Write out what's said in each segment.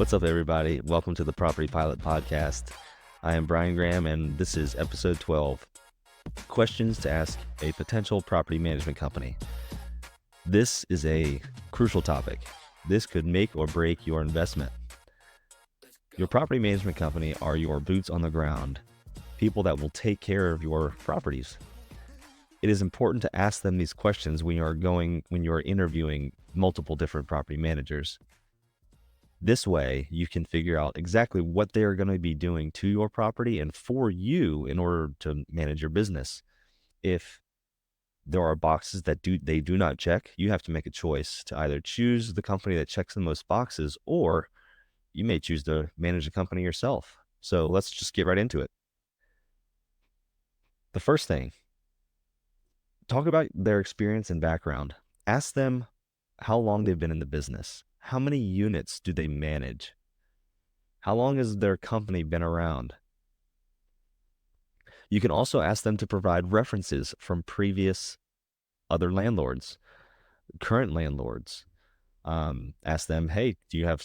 What's up, everybody? Welcome to the Property Pilot Podcast. I am Brian Graham, and this is episode 12, Questions to Ask a Potential Property Management Company. This is a crucial topic. This could make or break your investment. Your property management company are your boots on the ground, people that will take care of your properties. It is important to ask them these questions when you're interviewing multiple different property managers. This way, you can figure out exactly what they're going to be doing to your property and for you in order to manage your business. If there are boxes that they do not check, you have to make a choice to either choose the company that checks the most boxes, or you may choose to manage the company yourself. So let's just get right into it. The first thing, talk about their experience and background. Ask them how long they've been in the business. How many units do they manage? How long has their company been around? You can also ask them to provide references from previous other landlords, current landlords. Ask them, hey, do you have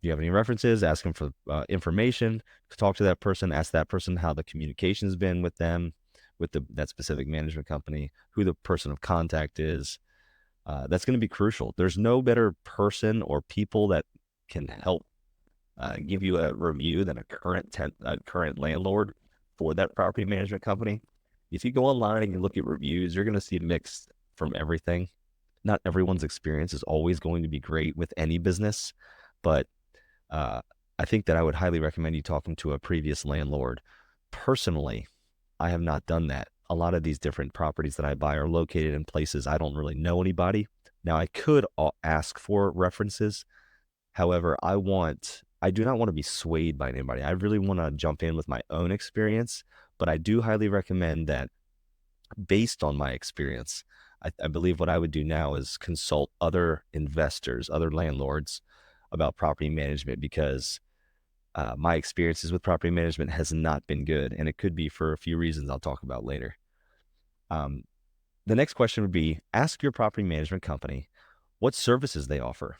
any references? Ask them for information. Talk to that person. Ask that person how the communication's been with them, with that specific management company, who the person of contact is. That's going to be crucial. There's no better person or people that can help give you a review than a current landlord for that property management company. If you go online and you look at reviews, you're going to see a mix from everything. Not everyone's experience is always going to be great with any business, but I think that I would highly recommend you talking to a previous landlord. Personally, I have not done that. A lot of these different properties that I buy are located in places I don't really know anybody. Now, I could ask for references. However, I do not want to be swayed by anybody. I really want to jump in with my own experience, but I do highly recommend that based on my experience, I believe what I would do now is consult other investors, other landlords about property management, because my experiences with property management has not been good, and it could be for a few reasons I'll talk about later. The next question would be, ask your property management company what services they offer.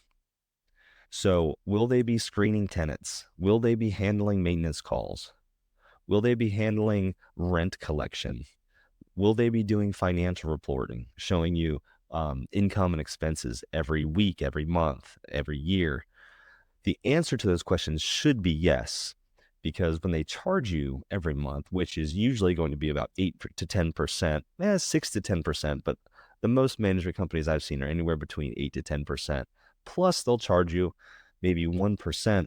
So will they be screening tenants? Will they be handling maintenance calls? Will they be handling rent collection? Will they be doing financial reporting, showing you income and expenses every week, every month, every year? The answer to those questions should be yes, because when they charge you every month, which is usually going to be about 8 to 10%, 6 to 10%, but the most management companies I've seen are anywhere between 8 to 10%. Plus, they'll charge you maybe 1%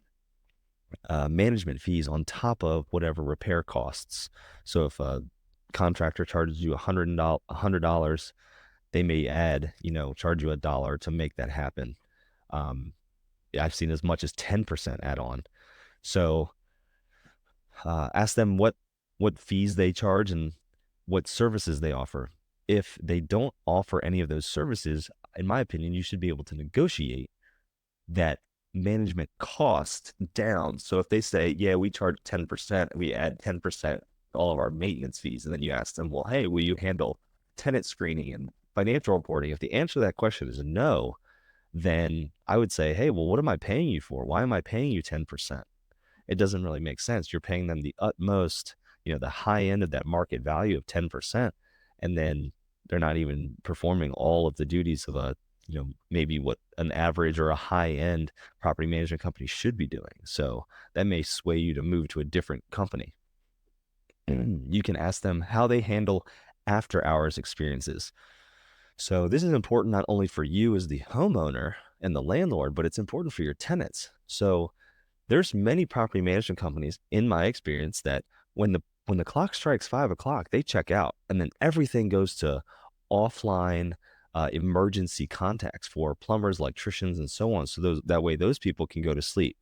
management fees on top of whatever repair costs. So if a contractor charges you $100, they may charge you $1 to make that happen. I've seen as much as 10% add on. So ask them what fees they charge and what services they offer. If they don't offer any of those services, in my opinion, you should be able to negotiate that management cost down. So if they say, yeah, we charge 10%, we add 10% to all of our maintenance fees, and then you ask them, well, hey, will you handle tenant screening and financial reporting? If the answer to that question is no, then I would say, hey, well, what am I paying you for? Why am I paying you 10%? It doesn't really make sense. You're paying them the utmost, the high end of that market value of 10%, and then they're not even performing all of the duties of maybe what an average or a high end property management company should be doing. So that may sway you to move to a different company. You can ask them how they handle after hours experiences. So this is important not only for you as the homeowner and the landlord, but it's important for your tenants. So there's many property management companies, in my experience, that when the clock strikes 5 o'clock, they check out, and then everything goes to offline emergency contacts for plumbers, electricians, and so on. So that way those people can go to sleep.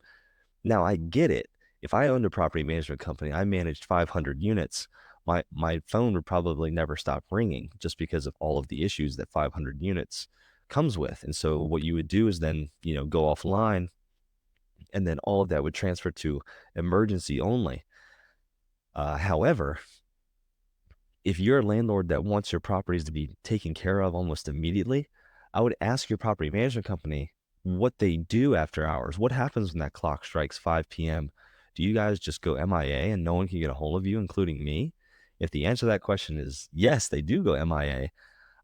Now, I get it. If I owned a property management company, I managed 500 units, my phone would probably never stop ringing, just because of all of the issues that 500 units comes with. And so what you would do is then, go offline, and then all of that would transfer to emergency only. However, if you're a landlord that wants your properties to be taken care of almost immediately, I would ask your property management company what they do after hours. What happens when that clock strikes 5 p.m.? Do you guys just go MIA and no one can get a hold of you, including me? If the answer to that question is yes, they do go MIA,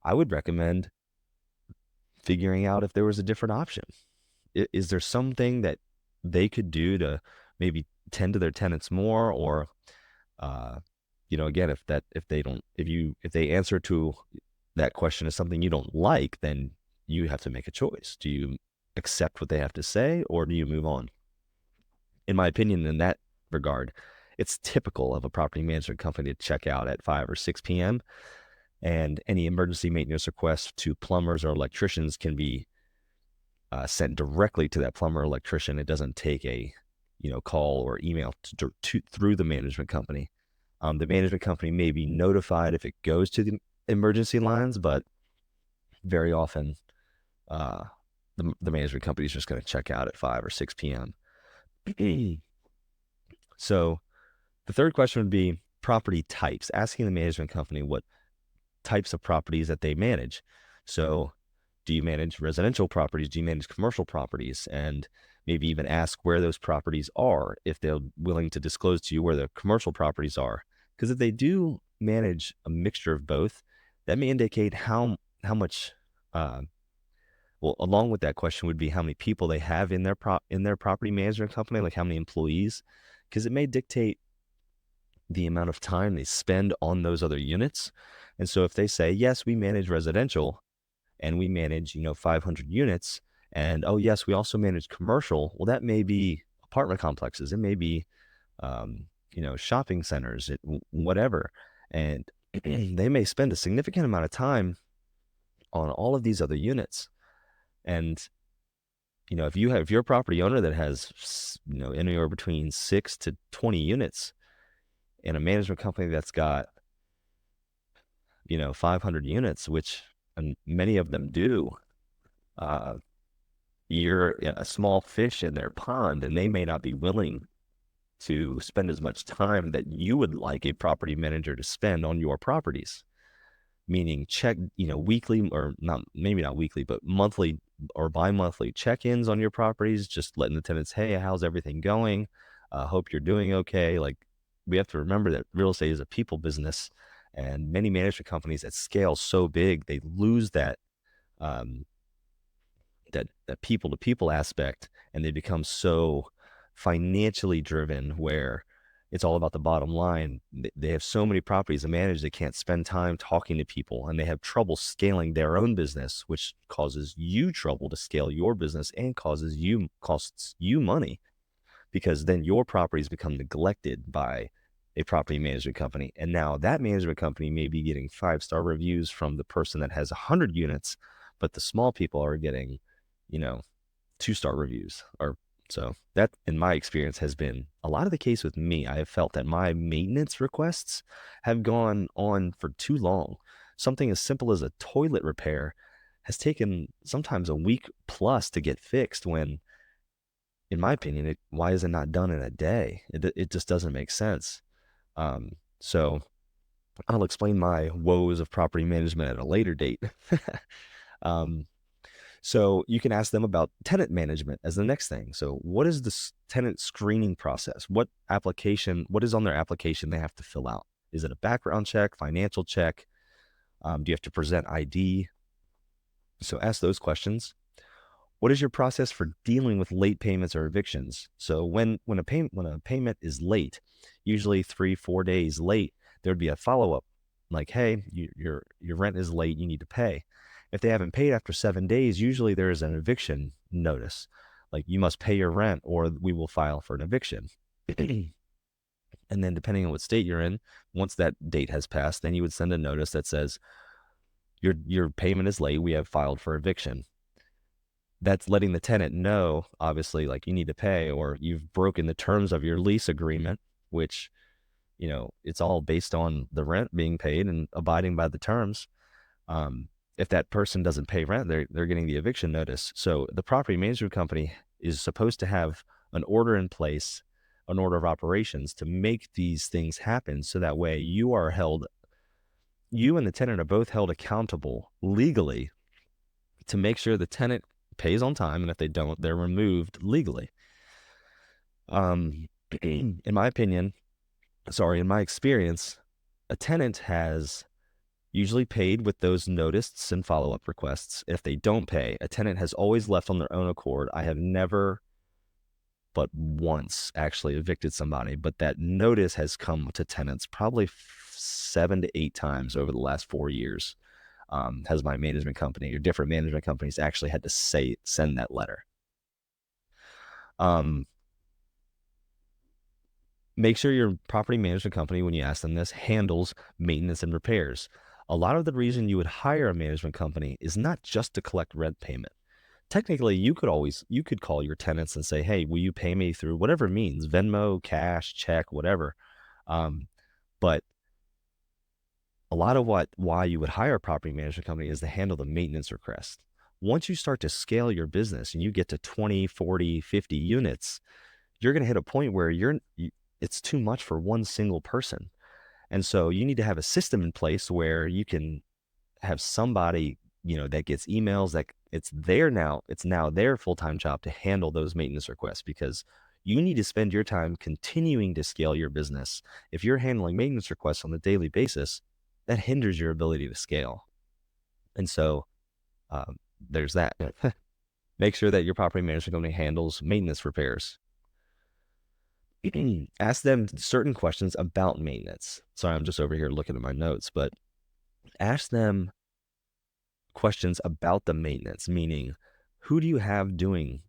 I would recommend figuring out if there was a different option. Is there something that they could do to maybe tend to their tenants more? Or again, if they answer to that question as something you don't like, then you have to make a choice. Do you accept what they have to say, or do you move on? In my opinion, in that regard, it's typical of a property management company to check out at 5 or 6 p.m. and any emergency maintenance requests to plumbers or electricians can be sent directly to that plumber or electrician. It doesn't take a call or email through the management company. The management company may be notified if it goes to the emergency lines, but very often the management company is just going to check out at 5 or 6 p.m. So the third question would be property types, asking the management company what types of properties that they manage. So do you manage residential properties? Do you manage commercial properties? And maybe even ask where those properties are, if they're willing to disclose to you where the commercial properties are. Because if they do manage a mixture of both, that may indicate how much, along with that question would be how many people they have in their property management company, like how many employees, because it may dictate the amount of time they spend on those other units. And so if they say, yes, we manage residential and we manage, 500 units, and oh yes, we also manage commercial, well, that may be apartment complexes. It may be, shopping centers, whatever. And they may spend a significant amount of time on all of these other units. And, if you're a property owner that has, anywhere between 6 to 20 units in a management company that's got, 500 units, which and many of them do, you're a small fish in their pond, and they may not be willing to spend as much time that you would like a property manager to spend on your properties. Meaning check, weekly, or not, maybe not weekly, but monthly or bi-monthly check-ins on your properties, just letting the tenants, hey, how's everything going? Hope you're doing okay. Like, we have to remember that real estate is a people business, and many management companies at scale so big, they lose that that people to people aspect, and they become so financially driven where it's all about the bottom line. They have so many properties to manage, they can't spend time talking to people, and they have trouble scaling their own business, which causes you trouble to scale your business and costs you money, because then your properties become neglected by a property management company. And now that management company may be getting 5-star reviews from the person that has 100 units, but the small people are getting, 2-star reviews. Or so that, in my experience, has been a lot of the case with me. I have felt that my maintenance requests have gone on for too long. Something as simple as a toilet repair has taken sometimes a week plus to get fixed, when, in my opinion, why is it not done in a day? It just doesn't make sense. So I'll explain my woes of property management at a later date. So you can ask them about tenant management as the next thing. So what is the tenant screening process? What is on their application they have to fill out? Is it a background check, financial check? Do you have to present ID? So ask those questions. What is your process for dealing with late payments or evictions? So when a payment is late, usually 3-4 days late, there'd be a follow-up like, hey, your rent is late, you need to pay. If they haven't paid after 7 days, usually there is an eviction notice, like, you must pay your rent or we will file for an eviction. And then depending on what state you're in, once that date has passed, then you would send a notice that says your payment is late, we have filed for eviction. That's letting the tenant know, obviously, like, you need to pay, or you've broken the terms of your lease agreement, which, it's all based on the rent being paid and abiding by the terms. If that person doesn't pay rent, they're getting the eviction notice. So the property management company is supposed to have an order in place, an order of operations to make these things happen. So that way you and the tenant are both held accountable legally to make sure the tenant pays on time, and if they don't, they're removed legally. In my opinion, in my experience, a tenant has usually paid with those notices and follow-up requests. If they don't pay, a tenant has always left on their own accord. I have never but once actually evicted somebody, but that notice has come to tenants probably 7 to 8 times over the last 4 years. Has my management company or different management companies actually had to send that letter. Make sure your property management company, when you ask them this, handles maintenance and repairs. A lot of the reason you would hire a management company is not just to collect rent payment. Technically, you could call your tenants and say, hey, will you pay me through whatever means, Venmo, cash, check, whatever. But a lot of why you would hire a property management company is to handle the maintenance request. Once you start to scale your business and you get to 20, 40, 50 units, you're going to hit a point where it's too much for one single person. And so you need to have a system in place where you can have somebody, that gets emails, that it's now their full-time job to handle those maintenance requests, because you need to spend your time continuing to scale your business. If you're handling maintenance requests on a daily basis, that hinders your ability to scale. And so there's that. Make sure that your property management company handles maintenance repairs. Ask them certain questions about maintenance. Sorry, I'm just over here looking at my notes, but ask them questions about the maintenance, meaning who do you have doing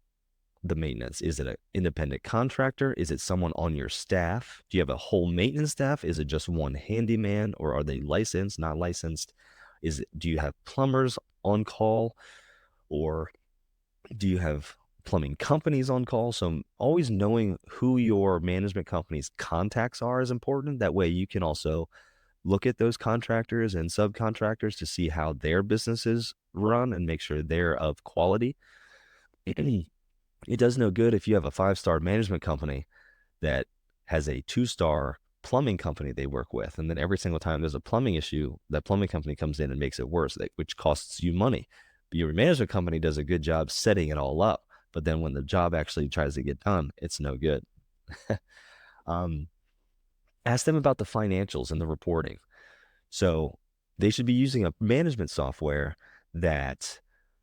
the maintenance? Is it an independent contractor? Is it someone on your staff? Do you have a whole maintenance staff? Is it just one handyman, or are they licensed, not licensed? Do you have plumbers on call, or do you have plumbing companies on call? So always knowing who your management company's contacts are is important. That way you can also look at those contractors and subcontractors to see how their businesses run and make sure they're of quality. It does no good if you have a 5-star management company that has a 2-star plumbing company they work with, and then every single time there's a plumbing issue, that plumbing company comes in and makes it worse, which costs you money. But your management company does a good job setting it all up, but then when the job actually tries to get done, it's no good. Ask them about the financials and the reporting. So they should be using a management software that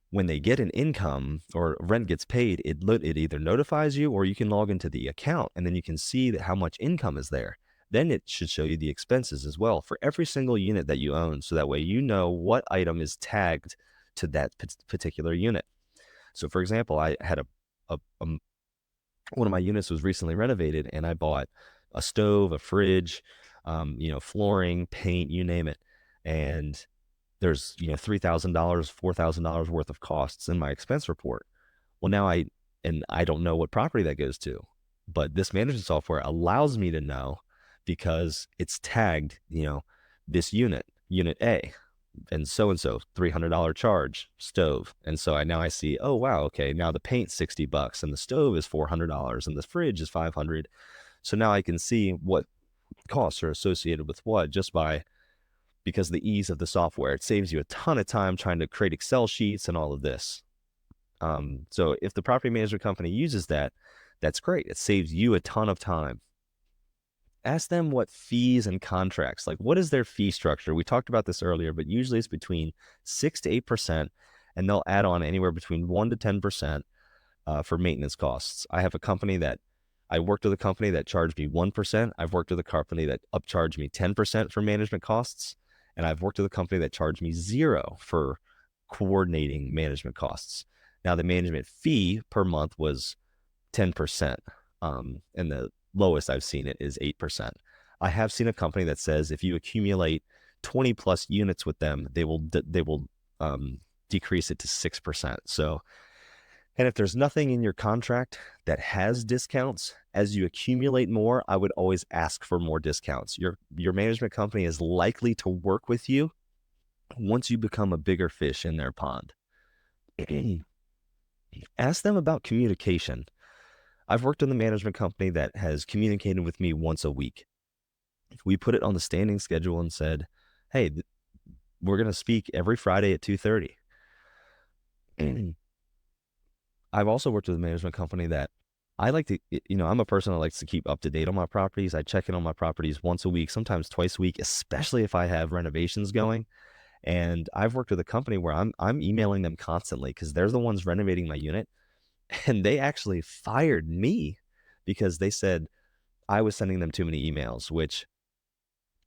when they get an income or rent gets paid, it either notifies you, or you can log into the account and then you can see that how much income is there. Then it should show you the expenses as well for every single unit that you own. So that way, you know what item is tagged to that particular unit. So for example, I had one of my units was recently renovated, and I bought a stove, a fridge, flooring, paint, you name it. And there's, $3,000, $4,000 worth of costs in my expense report. Well, now I don't know what property that goes to, but this management software allows me to know, because it's tagged, this unit A, and so $300 charge stove. And so I see, oh wow, okay, now the paint's $60 and the stove is $400 and the fridge is $500. So now I can see what costs are associated with what, because of the ease of the software. It saves you a ton of time trying to create Excel sheets and all of this. So if the property management company uses that, that's great. It saves you a ton of time. Ask them what fees and contracts, like what is their fee structure? We talked about this earlier, but usually it's between 6 to 8%, and they'll add on anywhere between 1 to 10% for maintenance costs. I worked with a company that charged me 1%. I've worked with a company that upcharged me 10% for management costs. And I've worked with a company that charged me 0 for coordinating management costs. Now, the management fee per month was 10%. And the lowest I've seen it is 8%. I have seen a company that says if you accumulate 20 plus units with them, they will decrease it to 6%. So, and if there's nothing in your contract that has discounts, as you accumulate more, I would always ask for more discounts. Your management company is likely to work with you once you become a bigger fish in their pond. Ask them about communication. I've worked in the management company that has communicated with me once a week. We put it on the standing schedule and said, hey, we're going to speak every Friday at 2:30. I've also worked with a management company that I like to, I'm a person that likes to keep up to date on my properties. I check in on my properties once a week, sometimes twice a week, especially if I have renovations going. And I've worked with a company where I'm emailing them constantly because they're the ones renovating my unit. And they actually fired me because they said I was sending them too many emails, which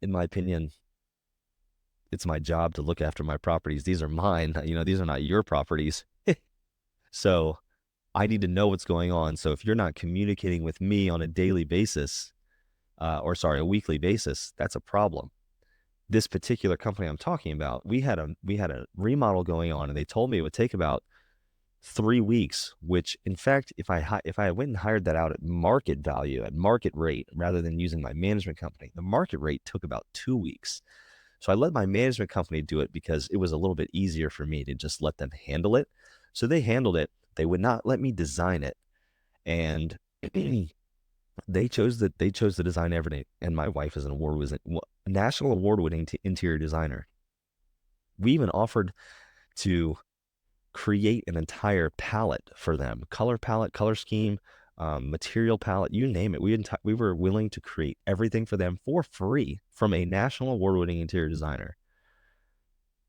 in my opinion, it's my job to look after my properties. These are mine. These are not your properties. So I need to know what's going on. So if you're not communicating with me on a daily basis, a weekly basis, that's a problem. This particular company I'm talking about, we had a remodel going on, and they told me it would take about 3 weeks. Which, in fact, if I went and hired that out at market value, at market rate, rather than using my management company, the market rate took about 2 weeks. So I let my management company do it because it was a little bit easier for me to just let them handle it. So they handled it. They would not let me design it, and they chose to design everything. And my wife is a national award-winning interior designer. We even offered to create an entire palette for them, color palette, color scheme, material palette, you name it. We were willing to create everything for them for free from a national award-winning interior designer,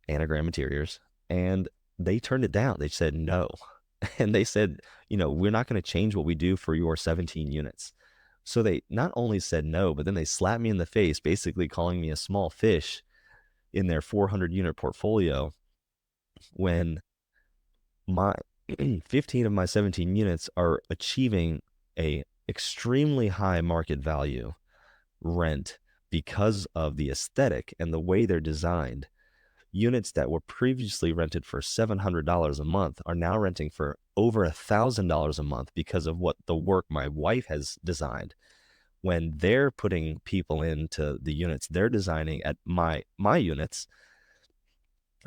Anagram Interiors, and they turned it down. They said no. And they said, we're not going to change what we do for your 17 units. So they not only said no, but then they slapped me in the face, basically calling me a small fish in their 400 unit portfolio, when my 15 of my 17 units are achieving a extremely high market value rent because of the aesthetic and the way they're designed. Units that were previously rented for $700 a month are now renting for over $1,000 a month because of what the work my wife has designed. When they're putting people into the units they're designing at my units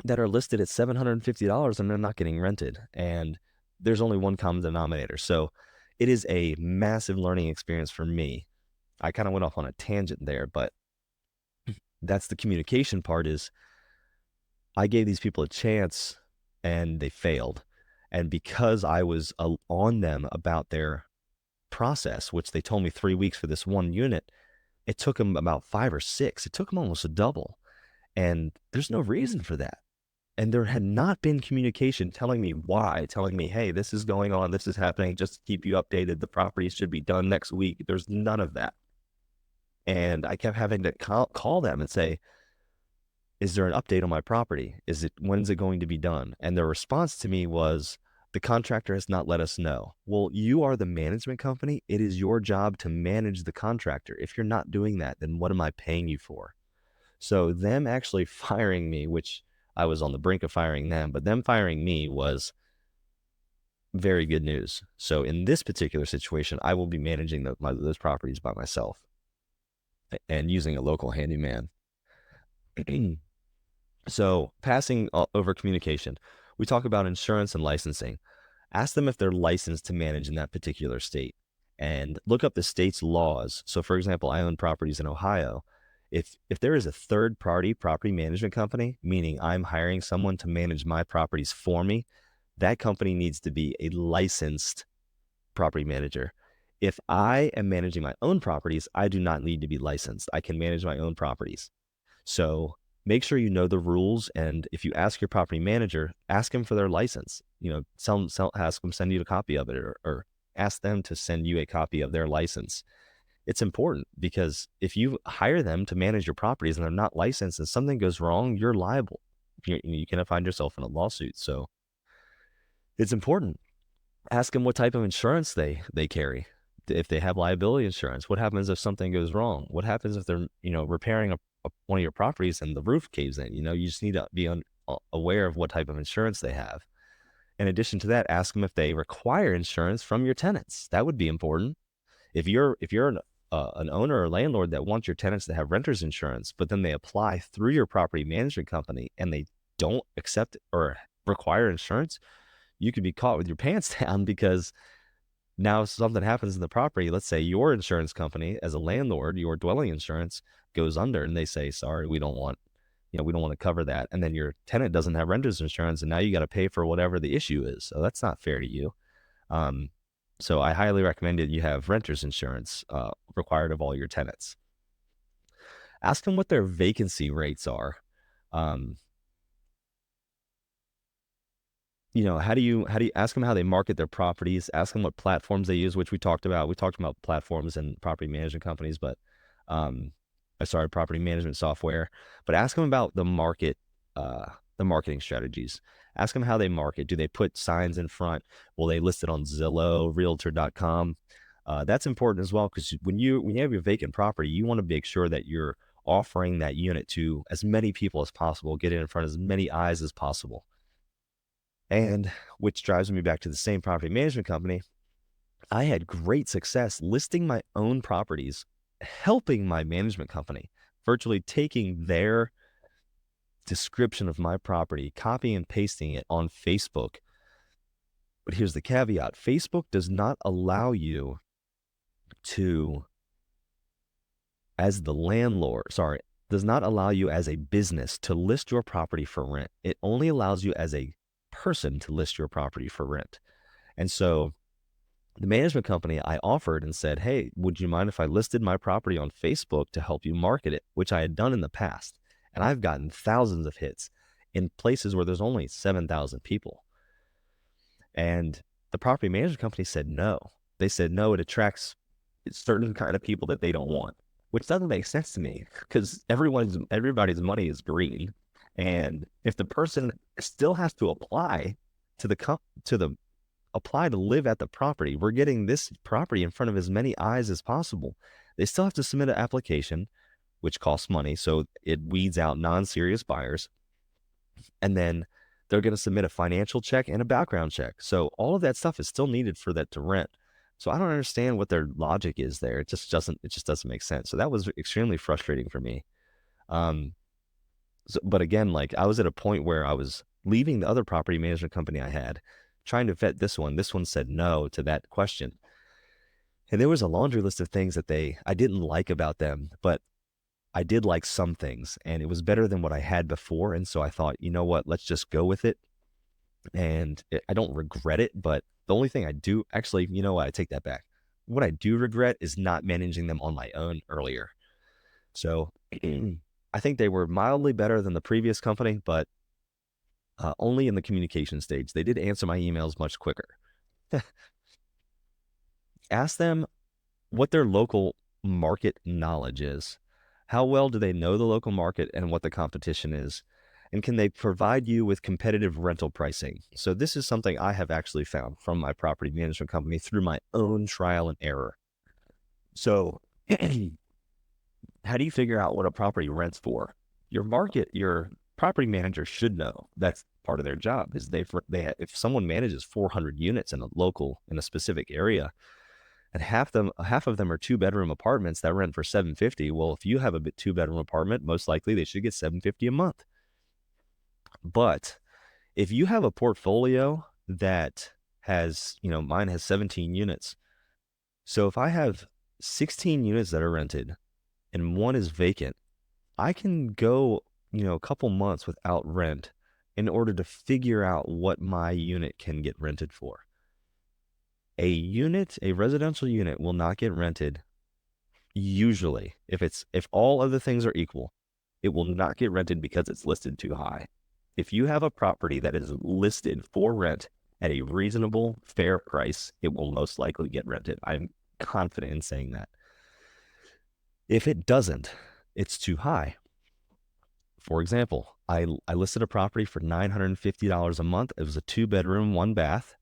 that are listed at $750, and they're not getting rented. And there's only one common denominator. So it is a massive learning experience for me. I kind of went off on a tangent there, but that's the communication part. Is I gave these people a chance and they failed. And because I was on them about their process, which they told me 3 weeks for this one unit, it took them about 5 or 6. It took them almost a double. And there's no reason for that. And there had not been communication telling me why, telling me, hey, this is going on, this is happening, just to keep you updated. The properties should be done next week. There's none of that. And I kept having to call them and say, is there an update on my property? When's it going to be done? And their response to me was, the contractor has not let us know. Well, you are the management company. It is your job to manage the contractor. If you're not doing that, then what am I paying you for? So them actually firing me, which I was on the brink of firing them, but them firing me was very good news. So in this particular situation, I will be managing those properties by myself and using a local handyman. So passing over communication, we talk about insurance and licensing. Ask them if they're licensed to manage in that particular state, and look up the state's laws. So for example, I own properties in Ohio. If there is a third party property management company, meaning I'm hiring someone to manage my properties for me, that company needs to be a licensed property manager. If I am managing my own properties, I do not need to be licensed. I can manage my own properties. So make sure you know the rules. And if you ask your property manager, ask him for their license. Ask them send you a copy of it, or ask them to send you a copy of their license. It's important, because if you hire them to manage your properties and they're not licensed and something goes wrong, you're liable. You can find yourself in a lawsuit. So it's important. Ask them what type of insurance they carry. If they have liability insurance, what happens if something goes wrong? What happens if they're, repairing one of your properties and the roof caves in? You just need to be aware of what type of insurance they have. In addition to that, ask them if they require insurance from your tenants. That would be important. If you're an owner or landlord that wants your tenants to have renter's insurance, but then they apply through your property management company and they don't accept or require insurance, you could be caught with your pants down, because now if something happens in the property, let's say your insurance company as a landlord, your dwelling insurance goes under, and they say, sorry, we don't want to cover that. And then your tenant doesn't have renter's insurance, and now you got to pay for whatever the issue is. So that's not fair to you. So I highly recommend it. You have renter's insurance required of all your tenants. Ask them what their vacancy rates are. Um, how do you ask them how they market their properties? Ask them what platforms they use, which we talked about. We talked about platforms and property management companies, but um, sorry, property management software. But ask them about uh, the marketing strategies. Ask them how they market. Do they put signs in front? Will they list it on Zillow, Realtor.com? That's important as well, because when you have your vacant property, you want to make sure that you're offering that unit to as many people as possible, get it in front of as many eyes as possible. And which drives me back to the same property management company. I had great success listing my own properties, helping my management company, virtually taking their description of my property, copying and pasting it on Facebook. But here's the caveat: Facebook does not allow you to, as the landlord, sorry, does not allow you as a business to list your property for rent. It only allows you as a person to list your property for rent. And so the management company, I offered and said, hey, would you mind if I listed my property on Facebook to help you market it, which I had done in the past. And I've gotten thousands of hits in places where there's only 7,000 people. And the property management company said no. They said no, it attracts certain kind of people that they don't want, which doesn't make sense to me, because everybody's money is green. And if the person still has to apply to the apply to live at the property, we're getting this property in front of as many eyes as possible. They still have to submit an application, which costs money. So it weeds out non-serious buyers. And then they're going to submit a financial check and a background check. So all of that stuff is still needed for that to rent. So I don't understand what their logic is there. It just doesn't make sense. So that was extremely frustrating for me. But again, like, I was at a point where I was leaving the other property management company I had, trying to vet this one. This one said no to that question. And there was a laundry list of things that I didn't like about them, but I did like some things, and it was better than what I had before. And so I thought, you know what, let's just go with it. And I don't regret it, but the only thing I do, actually, you know what, I take that back. What I do regret is not managing them on my own earlier. So I think they were mildly better than the previous company, but only in the communication stage. They did answer my emails much quicker. Ask them what their local market knowledge is. How well do they know the local market and what the competition is? And can they provide you with competitive rental pricing? So this is something I have actually found from my property management company through my own trial and error. So how do you figure out what a property rents for? Your property manager should know. That's part of their job. Is if someone manages 400 units in a specific area, and half of them are 2-bedroom apartments that rent for $750. Well, if you have a 2-bedroom apartment, most likely they should get $750 a month. But if you have a portfolio that has, mine has 17 units. So if I have 16 units that are rented and one is vacant, I can go, a couple months without rent in order to figure out what my unit can get rented for. A residential unit will not get rented usually, if all other things are equal, it will not get rented because it's listed too high. If you have a property that is listed for rent at a reasonable, fair price, it will most likely get rented. I'm confident in saying that. If it doesn't, it's too high. For example, I listed a property for $950 a month. It was a 2-bedroom, 1-bath.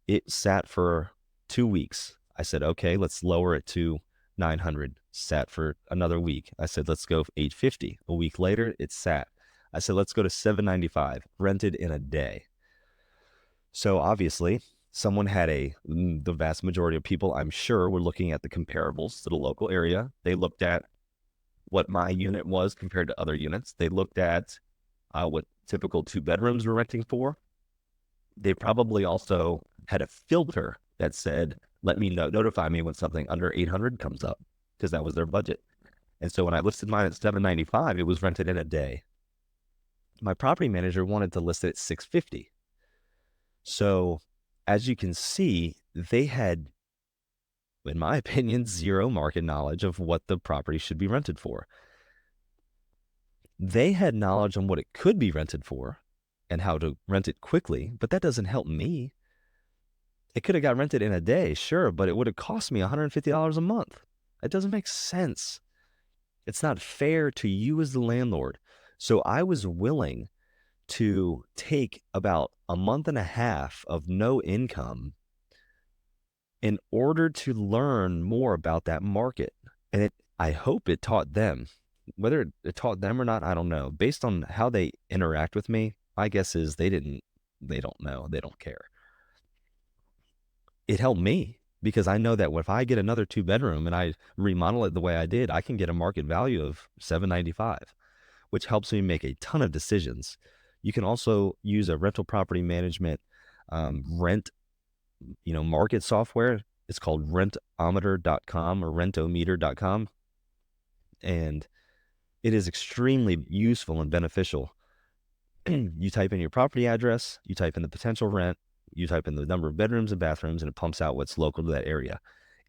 It sat for 2 weeks. I said, okay, let's lower it to 900. Sat for another week. I said, let's go 850. A week later, it sat. I said, let's go to 795. Rented in a day. So obviously, someone had the vast majority of people, I'm sure, were looking at the comparables to the local area. They looked at what my unit was compared to other units. They looked at what typical 2 bedrooms were renting for. They probably also had a filter that said, notify me when something under 800 comes up, because that was their budget. And so when I listed mine at 795, it was rented in a day. My property manager wanted to list it at 650. So as you can see, they had, in my opinion, zero market knowledge of what the property should be rented for. They had knowledge on what it could be rented for and how to rent it quickly, but that doesn't help me. It could have got rented in a day, sure, but it would have cost me $150 a month. That doesn't make sense. It's not fair to you as the landlord. So I was willing to take about a month and a half of no income in order to learn more about that market. And I hope it taught them. Whether it taught them or not, I don't know. Based on how they interact with me, my guess is they don't know, they don't care. It helped me because I know that if I get another 2-bedroom and I remodel it the way I did, I can get a market value of $795, which helps me make a ton of decisions. You can also use a rental property management market software. It's called rentometer.com or rentometer.com. And it is extremely useful and beneficial. You type in your property address, you type in the potential rent, you type in the number of bedrooms and bathrooms, and it pumps out what's local to that area.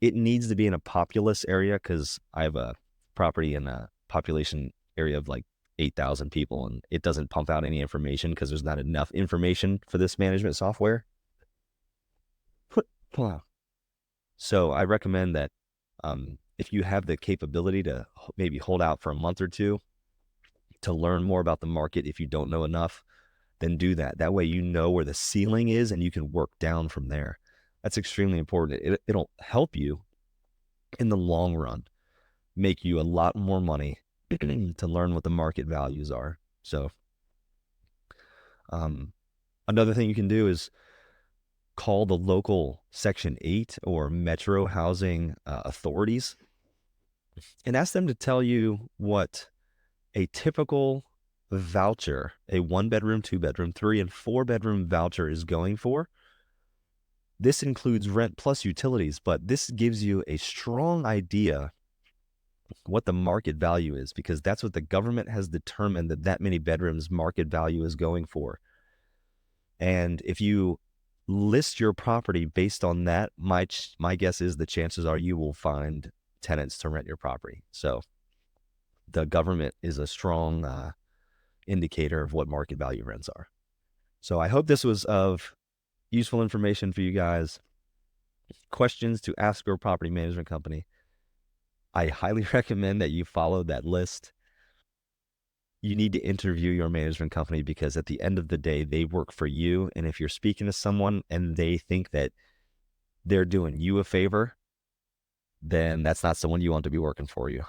It needs to be in a populous area because I have a property in a population area of like 8,000 people, and it doesn't pump out any information because there's not enough information for this management software. So I recommend that if you have the capability to maybe hold out for a month or two to learn more about the market, if you don't know enough, then do that. That way you know where the ceiling is and you can work down from there. That's extremely important. It'll help you in the long run, make you a lot more money to learn what the market values are. So another thing you can do is call the local Section 8 or Metro Housing authorities and ask them to tell you what a typical voucher, a 1-bedroom, 2-bedroom, 3 and 4-bedroom voucher is going for. This includes rent plus utilities, but this gives you a strong idea what the market value is, because that's what the government has determined that many bedrooms market value is going for. And if you list your property based on that, my guess is the chances are you will find tenants to rent your property. So the government is a strong indicator of what market value rents are. So I hope this was of useful information for you guys. Questions to ask your property management company. I highly recommend that you follow that list. You need to interview your management company because at the end of the day, they work for you. And if you're speaking to someone and they think that they're doing you a favor, then that's not someone you want to be working for you.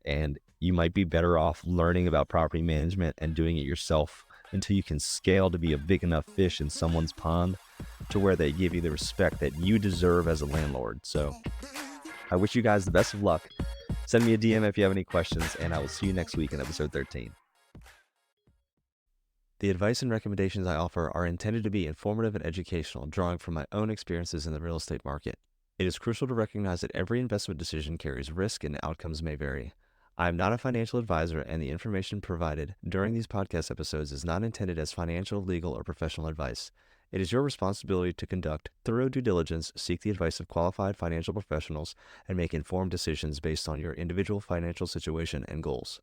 And you might be better off learning about property management and doing it yourself until you can scale to be a big enough fish in someone's pond to where they give you the respect that you deserve as a landlord. So I wish you guys the best of luck. Send me a DM if you have any questions, and I will see you next week in episode 13. The advice and recommendations I offer are intended to be informative and educational, drawing from my own experiences in the real estate market. It is crucial to recognize that every investment decision carries risk and outcomes may vary. I am not a financial advisor, and the information provided during these podcast episodes is not intended as financial, legal, or professional advice. It is your responsibility to conduct thorough due diligence, seek the advice of qualified financial professionals, and make informed decisions based on your individual financial situation and goals.